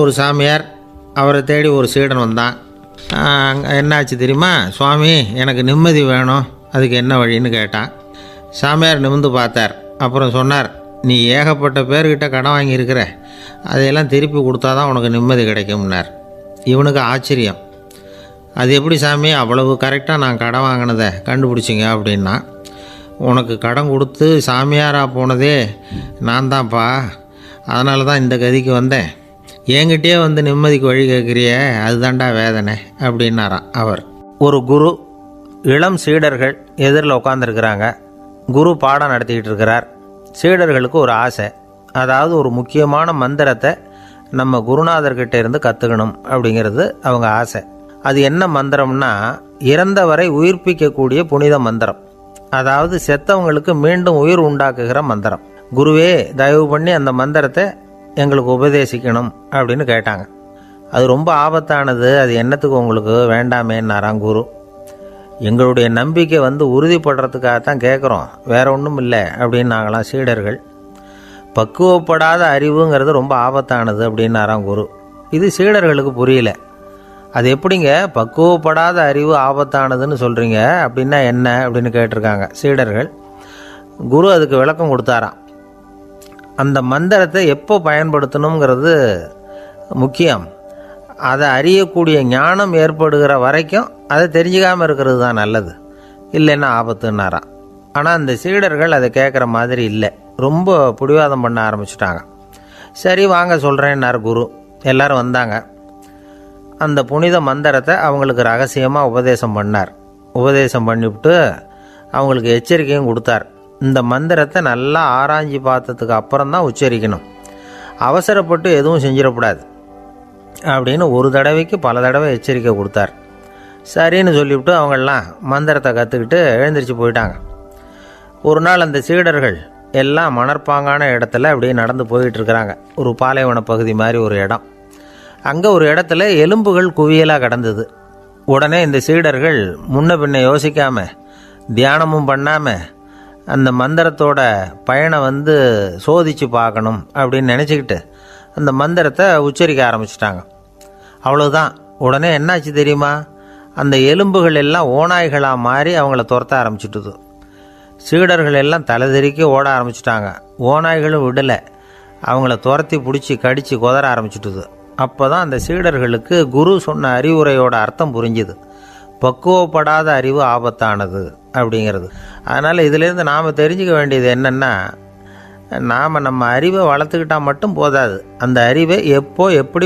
ஒரு சாமியார் அவரை தேடி ஒரு சீடன் வந்தான். என்னாச்சு தெரியுமா சுவாமி, எனக்கு நிம்மதி வேணும், அதுக்கு என்ன வழின்னு கேட்டான். சாமியார் நிமிர்ந்து பார்த்தார். அப்புறம் சொன்னார், நீ ஏகப்பட்ட பேர்கிட்ட கடன் வாங்கியிருக்கிற, அதையெல்லாம் திருப்பி கொடுத்தா தான் உனக்கு நிம்மதி கிடைக்கும்னார். இவனுக்கு ஆச்சரியம். அது எப்படி சாமி, அவ்வளவு கரெக்டாக நான் கடன் வாங்கினதை கண்டுபிடிச்சிங்க அப்படின்னா. உனக்கு கடன் கொடுத்து சாமியாராக போனதே நான் தான்ப்பா, அதனால தான் இந்த கதிக்கு வந்தேன். என்கிட்டயே வந்து நிம்மதிக்கு வழி கேட்குறிய, அதுதான்டா வேதனை அப்படின்னாராம் அவர். ஒரு குரு, இளம் சீடர்கள் எதிரில் உட்காந்துருக்கிறாங்க. குரு பாடம் நடத்திக்கிட்டு இருக்கிறார். சீடர்களுக்கு ஒரு ஆசை, அதாவது ஒரு முக்கியமான மந்திரத்தை நம்ம குருநாதர்கிட்ட இருந்து கற்றுக்கணும் அப்படிங்கிறது அவங்க ஆசை. அது என்ன மந்திரம்னா, இறந்தவரை உயிர்ப்பிக்கக்கூடிய புனித மந்திரம், அதாவது செத்தவங்களுக்கு மீண்டும் உயிர் உண்டாக்குகிற மந்திரம். குருவே, தயவு பண்ணி அந்த மந்திரத்தை எங்களுக்கு உபதேசிக்கணும் அப்படின்னு கேட்டாங்க. அது ரொம்ப ஆபத்தானது, அது என்னத்துக்கு உங்களுக்கு வேண்டாமேன்னாராம் குரு. எங்களுடைய நம்பிக்கை உறுதிப்படுறதுக்காகத்தான் கேட்குறோம், வேற ஒன்றும் இல்லை அப்படின்னாங்களாம் சீடர்கள். பக்குவப்படாத அறிவுங்கிறது ரொம்ப ஆபத்தானது அப்படின்னாராம் குரு. இது சீடர்களுக்கு புரியல. அது எப்படிங்க பக்குவப்படாத அறிவு ஆபத்தானதுன்னு சொல்கிறீங்க, அப்படின்னா என்ன அப்படின்னு கேட்டிருக்காங்க சீடர்கள். குரு அதுக்கு விளக்கம் கொடுத்தாராம். அந்த மந்திரத்தை எப்போ பயன்படுத்தணுங்கிறது முக்கியம். அதை அறியக்கூடிய ஞானம் ஏற்படுகிற வரைக்கும் அதை தெரிஞ்சுக்காமல் இருக்கிறது தான் நல்லது, இல்லைன்னா ஆபத்துன்னாராம். ஆனால் அந்த சீடர்கள் அதை கேட்குற மாதிரி இல்லை, ரொம்ப பிடிவாதம் பண்ண ஆரம்பிச்சிட்டாங்க. சரி வாங்க சொல்கிறேன்னார் குரு. எல்லாரும் வந்தாங்க. அந்த புனித மந்திரத்தை அவங்களுக்கு ரகசியமாக உபதேசம் பண்ணார். உபதேசம் பண்ணிவிட்டு அவங்களுக்கு எச்சரிக்கையும் கொடுத்தார். இந்த மந்திரத்தை நல்லா ஆராய்ச்சி பார்த்ததுக்கு அப்புறம் தான் உச்சரிக்கணும், அவசரப்பட்டு எதுவும் செஞ்சிடக்கூடாது அப்படின்னு ஒரு தடவைக்கு பல தடவை எச்சரிக்கை கொடுத்தார். சரின்னு சொல்லிவிட்டு அவங்கெல்லாம் மந்திரத்தை கற்றுக்கிட்டு எழுந்திரிச்சு போயிட்டாங்க. ஒரு நாள் அந்த சீடர்கள் எல்லாம் மணற்பாங்கான இடத்துல அப்படியே நடந்து போயிட்டுருக்கிறாங்க. ஒரு பாலைவன பகுதி மாதிரி ஒரு இடம். அங்கே ஒரு இடத்துல எலும்புகள் குவியலாக கிடந்தது. உடனே இந்த சீடர்கள் முன்ன பின்ன யோசிக்காமல், தியானமும் பண்ணாமல், அந்த மந்திரத்தோட பயனை சோதித்து பார்க்கணும் அப்படின்னு நினச்சிக்கிட்டு அந்த மந்திரத்தை உச்சரிக்க ஆரம்பிச்சிட்டாங்க. அவ்வளோதான். உடனே என்னாச்சு தெரியுமா, அந்த எலும்புகள் எல்லாம் ஓநாய்களாக மாறி அவங்கள துரத்த ஆரம்பிச்சிட்டுது. சீடர்கள் எல்லாம் தலைதெறிக்க ஓட ஆரம்பிச்சிட்டாங்க. ஓநாய்களும் விடலை, அவங்கள துரத்தி பிடிச்சி கடித்து குதற ஆரம்பிச்சிட்டுது. அப்போ தான் அந்த சீடர்களுக்கு குரு சொன்ன அறிவுரையோட அர்த்தம் புரிஞ்சுது. பக்குவப்படாத அறிவு ஆபத்தானது அப்படிங்கிறது. அதனால் இதிலேருந்து நாம் தெரிஞ்சுக்க வேண்டியது என்னென்னா, நாம் நம்ம அறிவை வளர்த்துக்கிட்டால் மட்டும் போதாது, அந்த அறிவை எப்போ எப்படி